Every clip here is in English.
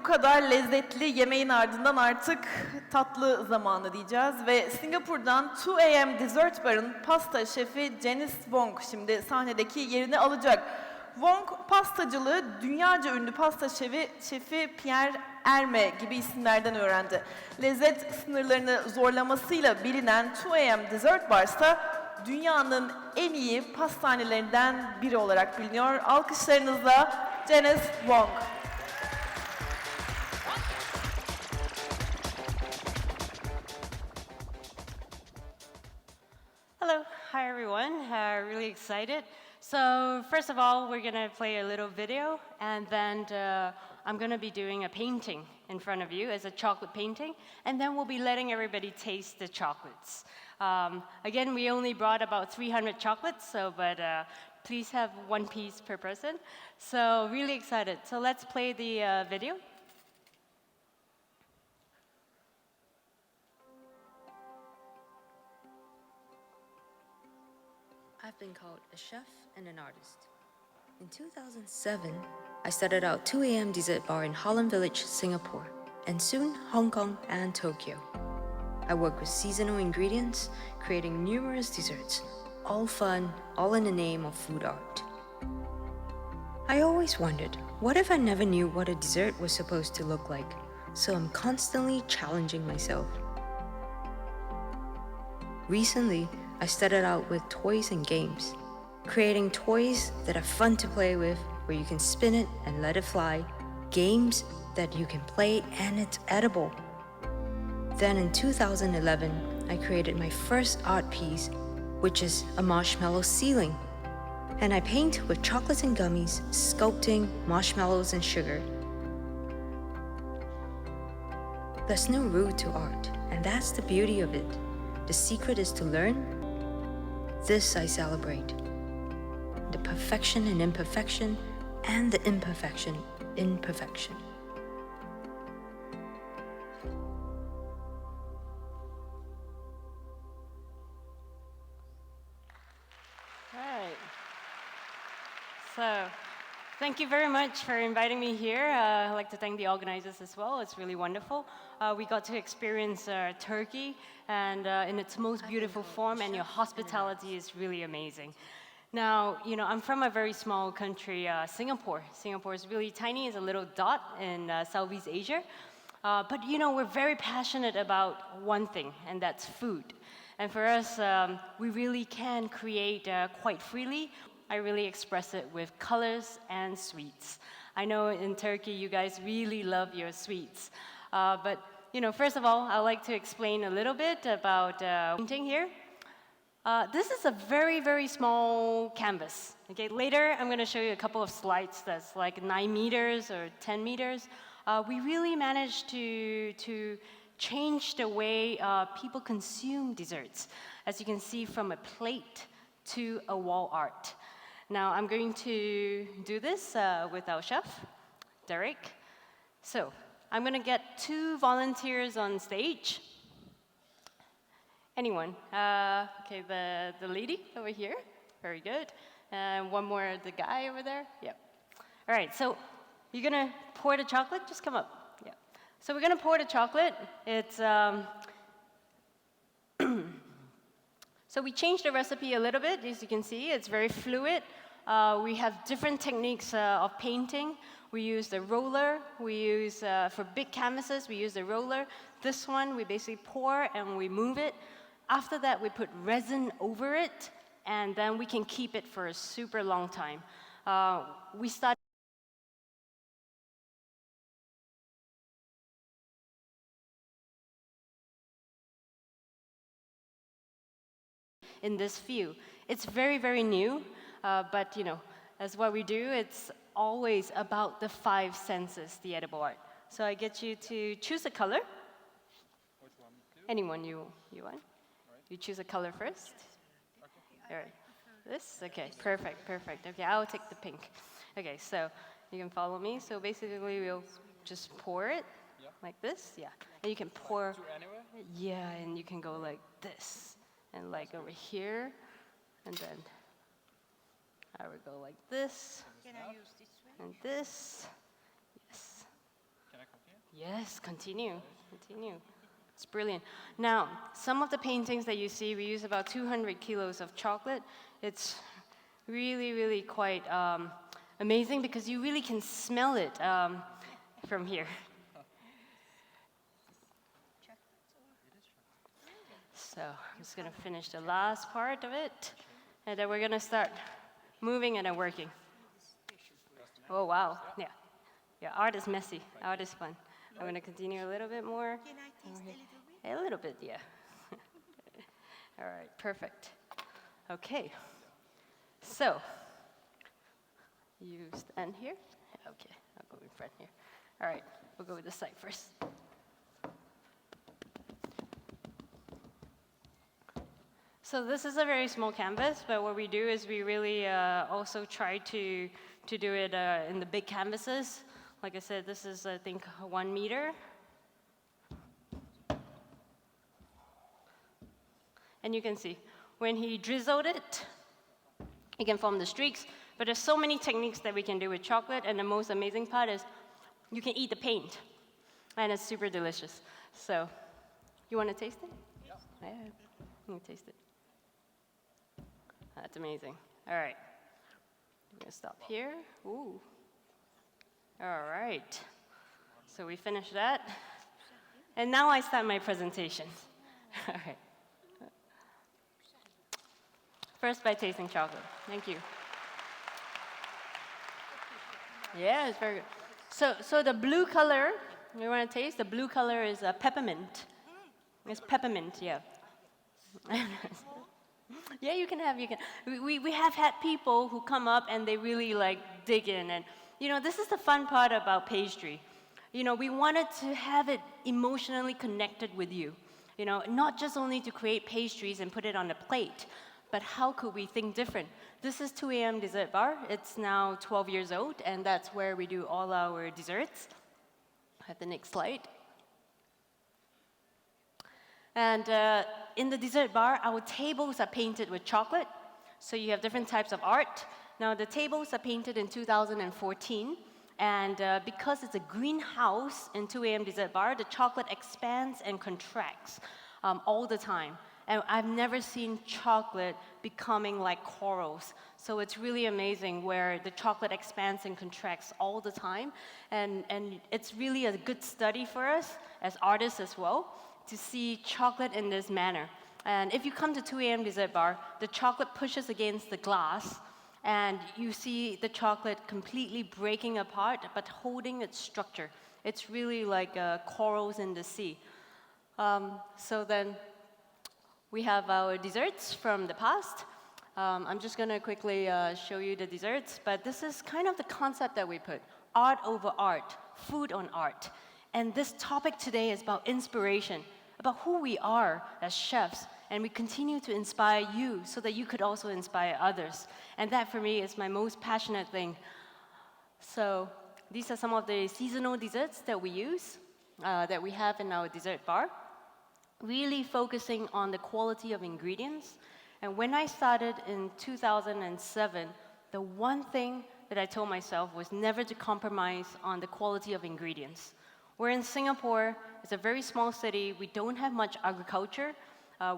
kadar lezzetli yemeğin ardından artık tatlı zamanı diyeceğiz ve Singapur'dan 2 AM Dessert Bar'ın pasta şefi Janice Wong şimdi sahnedeki yerini alacak. Wong pastacılığı dünyaca ünlü pasta şefi Pierre Hermé gibi isimlerden öğrendi. Lezzet sınırlarını zorlamasıyla bilinen 2 AM Dessert Bar ise dünyanın en iyi pastanelerinden biri olarak biliniyor. Alkışlarınızla Janice Wong. Hello, hi everyone. Really excited. So first of all, we're gonna play a little video, and then I'm gonna be doing a painting in front of you as a chocolate painting, and then we'll be letting everybody taste the chocolates. Again, we only brought about 300 chocolates, so but please have 1 piece per person. So really excited. So let's play the video. I've been called a chef and an artist. In 2007, I started out 2 AM Dessert Bar in Holland Village, Singapore, and soon Hong Kong and Tokyo. I work with seasonal ingredients, creating numerous desserts, all fun, all in the name of food art. I always wondered, what if I never knew what a dessert was supposed to look like? So I'm constantly challenging myself. Recently, I started out with toys and games, creating toys that are fun to play with, where you can spin it and let it fly, games that you can play and it's edible. Then in 2011, I created my first art piece, which is a marshmallow ceiling. And I paint with chocolates and gummies, sculpting marshmallows and sugar. There's no rule to art, and that's the beauty of it. The secret is to learn. This I celebrate. The perfection in imperfection, and the imperfection in perfection. So, thank you very much for inviting me here. I'd like to thank the organizers as well. It's really wonderful. We got to experience Turkey and in its most beautiful form, and your hospitality is really amazing. Now, you know, I'm from a very small country, Singapore. Singapore is really tiny. It's a little dot in Southeast Asia. But, you know, we're very passionate about one thing, and that's food. And for us, we really can create quite freely. I really express it with colors and sweets. I know in Turkey you guys really love your sweets. But you know, first of all, I'd like to explain a little bit about painting here. This is a very, very small canvas. Okay, later I'm going to show you a couple of slides that's like 9 meters or 10 meters. We really managed to change the way people consume desserts, as you can see, from a plate to a wall art. Now, I'm going to do this with our chef, Derek. So, I'm going to get 2 volunteers on stage. Anyone? Okay, the lady over here. Very good. And one more, the guy over there. Yep. All right, so you're going to pour the chocolate. Just come up. Yeah. So we're going to pour the chocolate. It's So we changed the recipe a little bit. As you can see, it's very fluid. We have different techniques of painting. We use the roller. We use, for big canvases, we use the roller. This one, we basically pour and we move it. After that, we put resin over it, and then we can keep it for a super long time. We start in this view. It's very, very new, but you know, as what we do, it's always about the 5 senses, the edible art. So I get you to choose a color. Which one? Anyone you want? Right. You choose a color first. Okay. All right. This? Okay, perfect, perfect. Okay, I'll take the pink. Okay, so you can follow me. So basically, we'll just pour it like this. Yeah, and you can pour. To anywhere? Yeah, and you can go like this. And like over here, and then I would go like this. Can I use this and this. Yes. Can I come? Yes, continue, continue. It's brilliant. Now, some of the paintings that you see, we use about 200 kilos of chocolate. It's really, really quite amazing because you really can smell it from here. So I'm just gonna finish the last part of it, and then we're gonna start moving and then working. Oh wow, yeah. Yeah, art is messy, art is fun. I'm gonna continue a little bit more. Can I taste a little bit? A little bit, yeah. All right, perfect. Okay, so you stand here. Okay, I'll go in front here. All right, we'll go with the side first. So this is a very small canvas, but what we do is we really also try to do it in the big canvases. Like I said, this is, I think, 1 meter. And you can see, when he drizzled it, he can form the streaks, but there's so many techniques that we can do with chocolate, and the most amazing part is you can eat the paint, and it's super delicious. So, you want to taste it? Yeah. You can taste it. That's amazing. All right. I'm going to stop here. Ooh. All right. So we finished that. And now I start my presentation. All right. First by tasting chocolate. Thank you. Yeah, it's very good. So the blue color, you want to taste? The blue color is peppermint. It's peppermint, yeah. Yeah, you can have, we have had people who come up and they really like dig in, and you know, this is the fun part about pastry. You know, we wanted to have it emotionally connected with you. You know, not just only to create pastries and put it on a plate, but how could we think different? This is 2 a.m. dessert bar. It's now 12 years old, and that's where we do all our desserts. Have the next slide. And in the dessert bar, our tables are painted with chocolate. So you have different types of art. Now, the tables are painted in 2014. And because it's a greenhouse in 2 a.m. dessert bar, the chocolate expands and contracts all the time. And I've never seen chocolate becoming like corals. So it's really amazing where the chocolate expands and contracts all the time. And it's really a good study for us as artists as well, to see chocolate in this manner. And if you come to 2 a.m. dessert bar, the chocolate pushes against the glass, and you see the chocolate completely breaking apart, but holding its structure. It's really like corals in the sea. So then we have our desserts from the past. I'm just gonna quickly show you the desserts, but this is kind of the concept that we put. Art over art, food on art. And this topic today is about inspiration, about who we are as chefs, and we continue to inspire you so that you could also inspire others. And that for me is my most passionate thing. So these are some of the seasonal desserts that we use, that we have in our dessert bar, really focusing on the quality of ingredients. And when I started in 2007, the one thing that I told myself was never to compromise on the quality of ingredients. We're in Singapore. It's a very small city. We don't have much agriculture.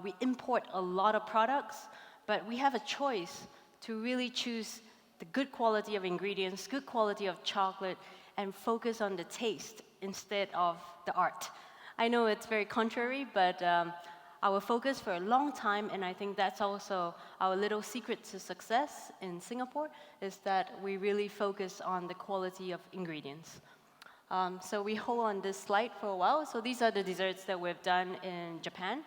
We import a lot of products, but we have a choice to really choose the good quality of ingredients, good quality of chocolate, and focus on the taste instead of the art. I know it's very contrary, but our focus for a long time, and I think that's also our little secret to success in Singapore, is that we really focus on the quality of ingredients. So we hold on this slide for a while. So these are the desserts that we've done in Japan.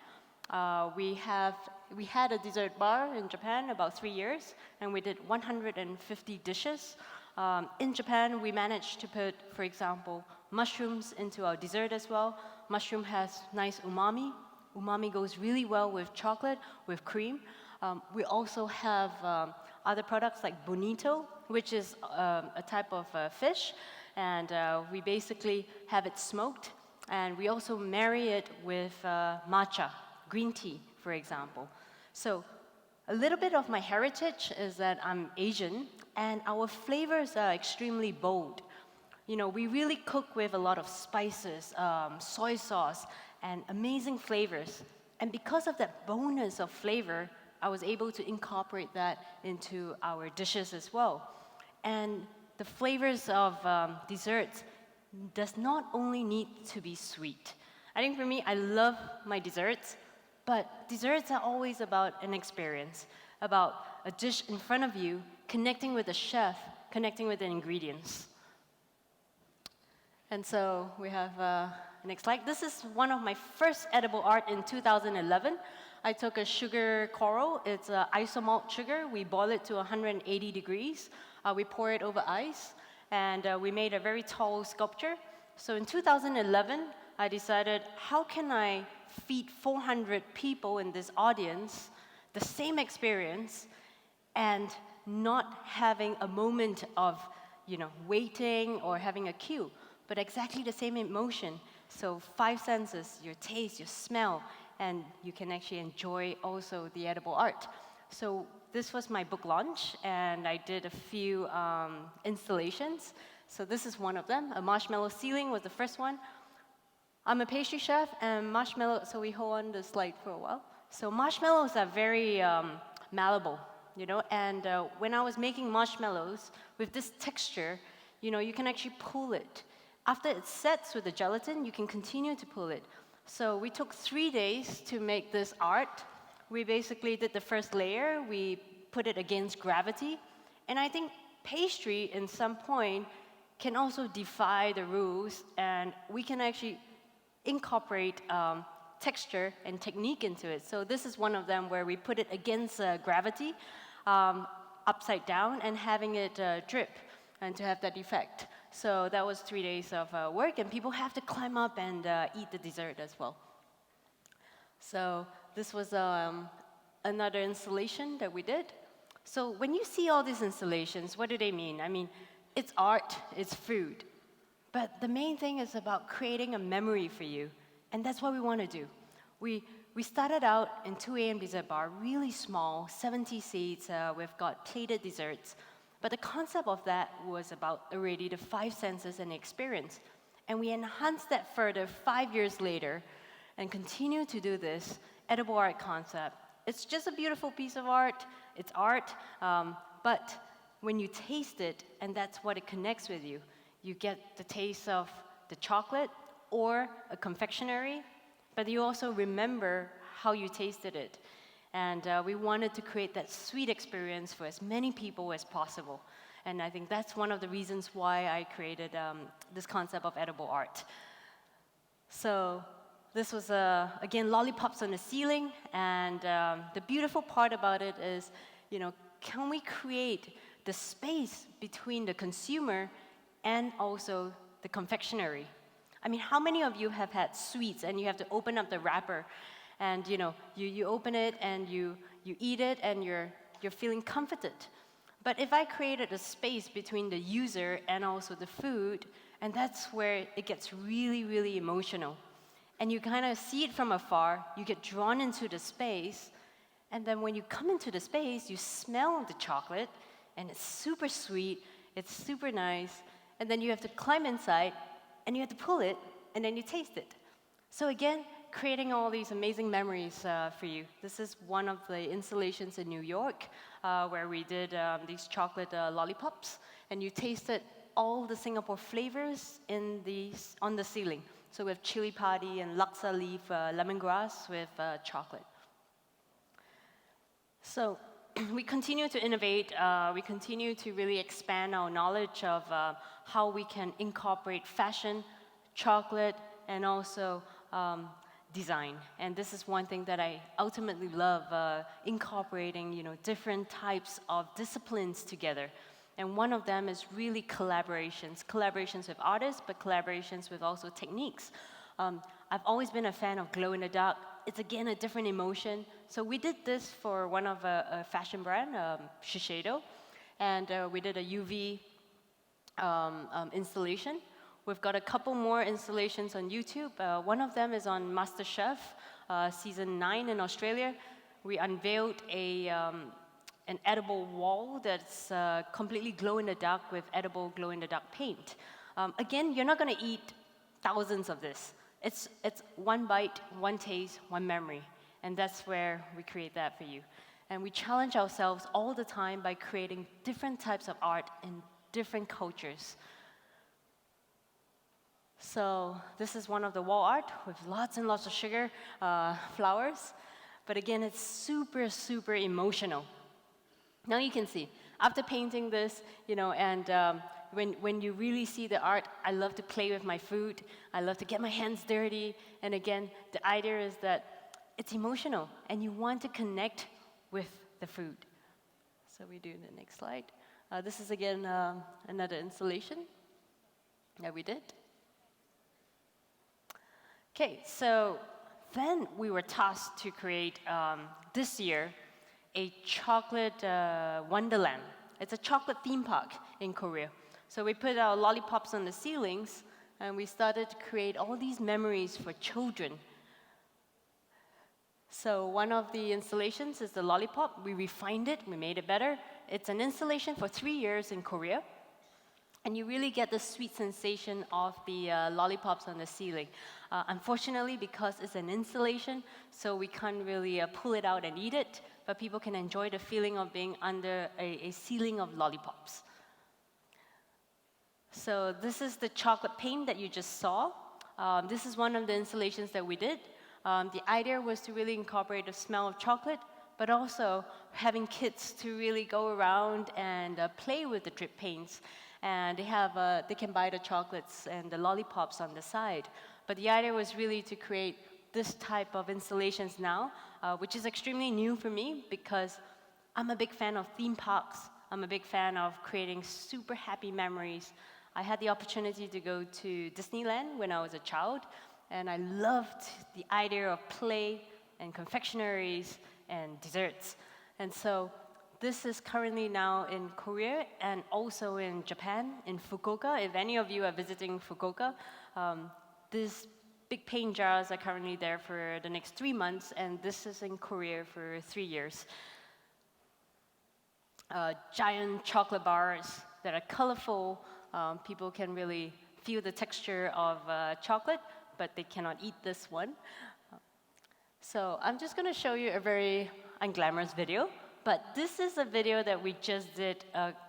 We had a dessert bar in Japan about 3 years, and we did 150 dishes. In Japan, we managed to put, for example, mushrooms into our dessert as well. Mushroom has nice umami. Umami goes really well with chocolate, with cream. We also have other products like bonito, which is a type of fish. And we basically have it smoked, and we also marry it with matcha, green tea, for example. So a little bit of my heritage is that I'm Asian, and our flavors are extremely bold. We really cook with a lot of spices, soy sauce, and amazing flavors. And because of that bonus of flavor, I was able to incorporate that into our dishes as well. And the flavors of desserts does not only need to be sweet. I think for me, I love my desserts, but desserts are always about an experience, about a dish in front of you, connecting with the chef, connecting with the ingredients. And so we have next slide. This is one of my first edible art in 2011. I took a sugar coral. It's isomalt sugar. We boil it to 180 degrees. We pour it over ice, and we made a very tall sculpture. So in 2011, I decided, how can I feed 400 people in this audience the same experience and not having a moment of waiting or having a queue, but exactly the same emotion. So 5 senses, your taste, your smell, and you can actually enjoy also the edible art. So this was my book launch, and I did a few installations. So this is one of them. A marshmallow ceiling was the first one. I'm a pastry chef, and marshmallow, so we hold on the slide for a while. So marshmallows are very malleable, and when I was making marshmallows with this texture, you can actually pull it. After it sets with the gelatin, you can continue to pull it. So we took 3 days to make this art. We basically did the first layer, we put it against gravity, and I think pastry, in some point, can also defy the rules, and we can actually incorporate texture and technique into it. So this is one of them where we put it against gravity, upside down, and having it drip, and to have that effect. So that was 3 days of work, and people have to climb up and eat the dessert as well. So this was another installation that we did. So when you see all these installations, what do they mean? I mean, it's art, it's food. But the main thing is about creating a memory for you, and that's what we want to do. We started out in 2 a.m. dessert bar, really small, 70 seats. We've got plated desserts. But the concept of that was about already the 5 senses and experience. And we enhanced that further 5 years later and continue to do this edible art concept. It's just a beautiful piece of art. It's art. But when you taste it, and that's what it connects with you, you get the taste of the chocolate or a confectionery, but you also remember how you tasted it. And we wanted to create that sweet experience for as many people as possible. And I think that's one of the reasons why I created this concept of edible art. So this was, again, lollipops on the ceiling. And the beautiful part about it is, can we create the space between the consumer and also the confectionery? I mean, how many of you have had sweets and you have to open up the wrapper and you open it and you eat it and you're feeling comforted? But if I created a space between the user and also the food, and that's where it gets really, really emotional. And you kind of see it from afar, you get drawn into the space, and then when you come into the space, you smell the chocolate, and it's super sweet, it's super nice, and then you have to climb inside, and you have to pull it, and then you taste it. So again, creating all these amazing memories for you. This is one of the installations in New York where we did these chocolate lollipops, and you tasted all the Singapore flavors on the ceiling. So we have chili padi and laksa leaf, lemongrass with chocolate. So we continue to innovate. We continue to really expand our knowledge of how we can incorporate fashion, chocolate, and also design. And this is one thing that I ultimately love, incorporating, different types of disciplines together. And one of them is really collaborations with artists, but collaborations with also techniques. I've always been a fan of glow in the dark. It's again a different emotion. So we did this for one of a fashion brand, Shiseido, and we did a UV installation. We've got a couple more installations on YouTube. One of them is on MasterChef, season 9 in Australia. We unveiled an edible wall that's completely glow in the dark with edible glow in the dark paint. Again, you're not going to eat thousands of this. It's one bite, one taste, one memory. And that's where we create that for you. And we challenge ourselves all the time by creating different types of art in different cultures. So this is one of the wall art with lots and lots of sugar, flowers. But again, it's super, super emotional. Now you can see, after painting this, and when you really see the art, I love to play with my food. I love to get my hands dirty. And again, the idea is that it's emotional, and you want to connect with the food. So we do the next slide. This is again another installation that we did. Okay, so then we were tasked to create this year a chocolate wonderland. It's a chocolate theme park in Korea. So we put our lollipops on the ceilings, and we started to create all these memories for children. So one of the installations is the lollipop. We refined it, we made it better. It's an installation for 3 years in Korea. And you really get the sweet sensation of the lollipops on the ceiling. Unfortunately, because it's an installation, so we can't really pull it out and eat it, but people can enjoy the feeling of being under a ceiling of lollipops. So this is the chocolate paint that you just saw. This is one of the installations that we did. The idea was to really incorporate the smell of chocolate, but also having kids to really go around and play with the drip paints. And they can buy the chocolates and the lollipops on the side. But the idea was really to create this type of installations now, which is extremely new for me because I'm a big fan of theme parks. I'm a big fan of creating super happy memories. I had the opportunity to go to Disneyland when I was a child, and I loved the idea of play and confectionaries and desserts. And so this is currently now in Korea and also in Japan, in Fukuoka. If any of you are visiting Fukuoka, these big paint jars are currently there for the next 3 months, and this is in Korea for 3 years. Giant chocolate bars that are colorful. People can really feel the texture of chocolate, but they cannot eat this one. So I'm just going to show you a very unglamorous video. But this is a video that we just did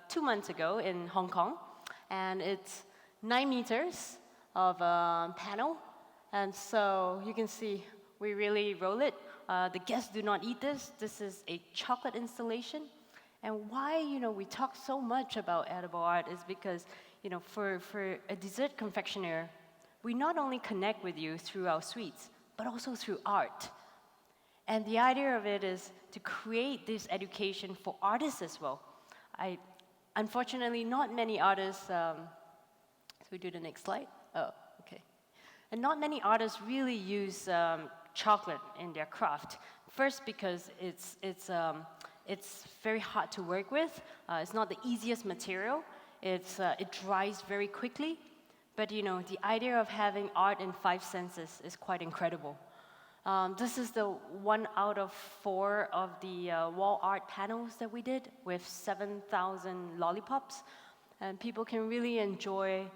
2 months ago in Hong Kong. And it's 9 meters of panel. And so you can see we really roll it. The guests do not eat this. This is a chocolate installation. And why we talk so much about edible art is because for a dessert confectioner, we not only connect with you through our sweets, but also through art. And the idea of it is to create this education for artists as well. Unfortunately, not many artists, so we do the next slide? Oh, okay. And not many artists really use chocolate in their craft. First, because it's very hard to work with. It's not the easiest material. It dries very quickly. But the idea of having art in 5 senses is quite incredible. This is the 1 out of 4 of the wall art panels that we did with 7,000 lollipops. And people can really enjoy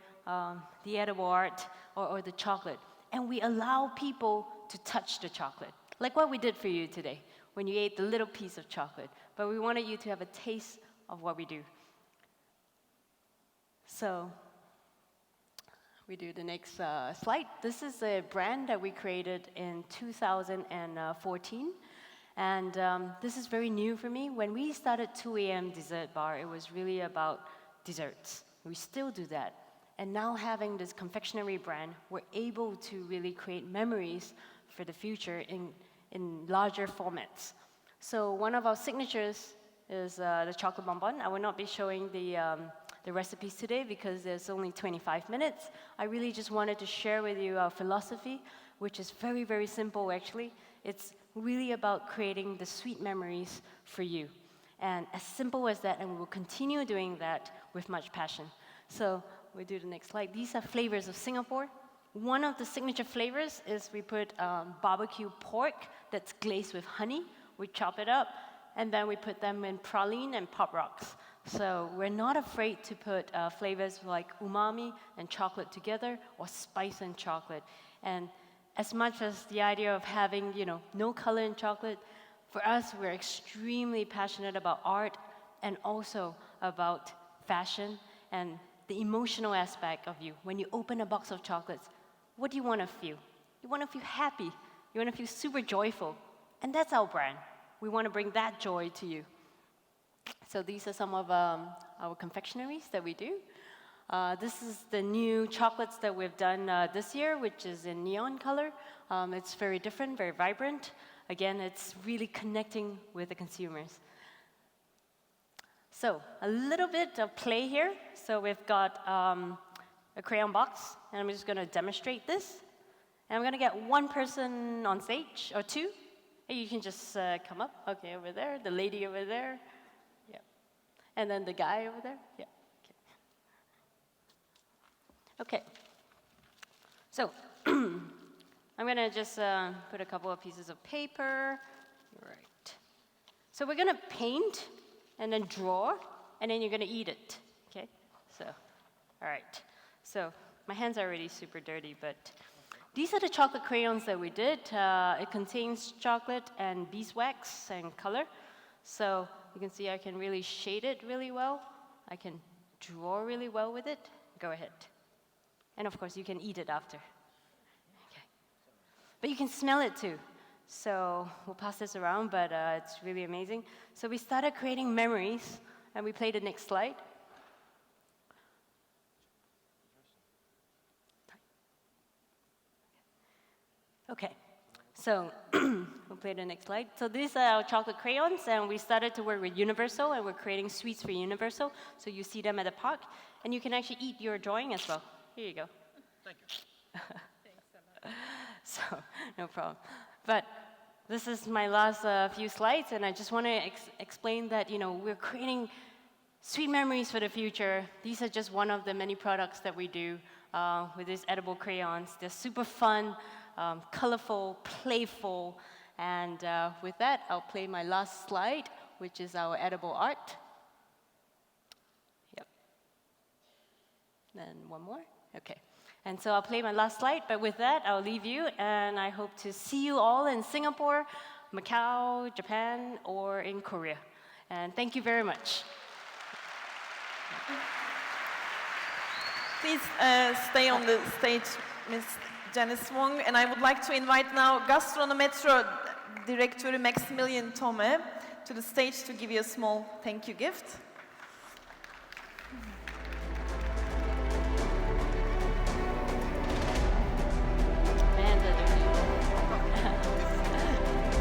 the edible art or the chocolate. And we allow people to touch the chocolate, like what we did for you today, when you ate the little piece of chocolate. But we wanted you to have a taste of what we do. So we do the next slide. This is a brand that we created in 2014. And this is very new for me. When we started 2 a.m. Dessert Bar, it was really about desserts. We still do that. And now having this confectionery brand, we're able to really create memories for the future in larger formats. So one of our signatures is the chocolate bonbon. I will not be showing the recipes today because there's only 25 minutes. I really just wanted to share with you our philosophy, which is very, very simple actually. It's really about creating the sweet memories for you. And as simple as that, and we will continue doing that with much passion. So we do the next slide. These are flavors of Singapore. One of the signature flavors is we put barbecue pork that's glazed with honey. We chop it up, and then we put them in praline and pop rocks. So we're not afraid to put flavors like umami and chocolate together, or spice and chocolate. And as much as the idea of having, no color in chocolate, for us, we're extremely passionate about art and also about fashion and the emotional aspect of you. When you open a box of chocolates, what do you want to feel? You want to feel happy. You want to feel super joyful. And that's our brand. We want to bring that joy to you. So these are some of our confectionaries that we do. This is the new chocolates that we've done this year, which is in neon color. It's very different, very vibrant. Again, it's really connecting with the consumers. So a little bit of play here. So we've got a crayon box, and I'm just going to demonstrate this. And I'm going to get one person on stage, or two. And you can just come up. Okay, over there. The lady over there. Yeah. And then the guy over there. Yeah. Okay. So I'm going to just put a couple of pieces of paper. Right. So we're going to paint and then draw, and then you're going to eat it. Okay? So, all right. So my hands are already super dirty, but these are the chocolate crayons that we did. It contains chocolate and beeswax and color. So you can see I can really shade it really well. I can draw really well with it. Go ahead. And of course, you can eat it after. Okay. But you can smell it too. So we'll pass this around, but it's really amazing. So we started creating memories, and we play the next slide. Okay, so we'll play the next slide. So these are our chocolate crayons, and we started to work with Universal, and we're creating sweets for Universal. So you see them at the park, and you can actually eat your drawing as well. Here you go. Thank you. Thanks so much. So, no problem. But this is my last few slides, and I just want to explain that, we're creating sweet memories for the future. These are just one of the many products that we do with these edible crayons. They're super fun, colorful, playful, and with that, I'll play my last slide, which is our edible art. Yep. Then one more. Okay. And so I'll play my last slide, but with that, I'll leave you, and I hope to see you all in Singapore, Macau, Japan, or in Korea. And thank you very much. Please stay on the stage, Ms. Janice Wong, and I would like to invite now Gastromasa'daki Direktörü Maximilian Tome to the stage to give you a small thank you gift.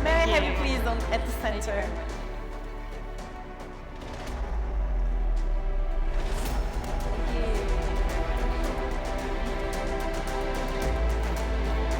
May I have you please at the center?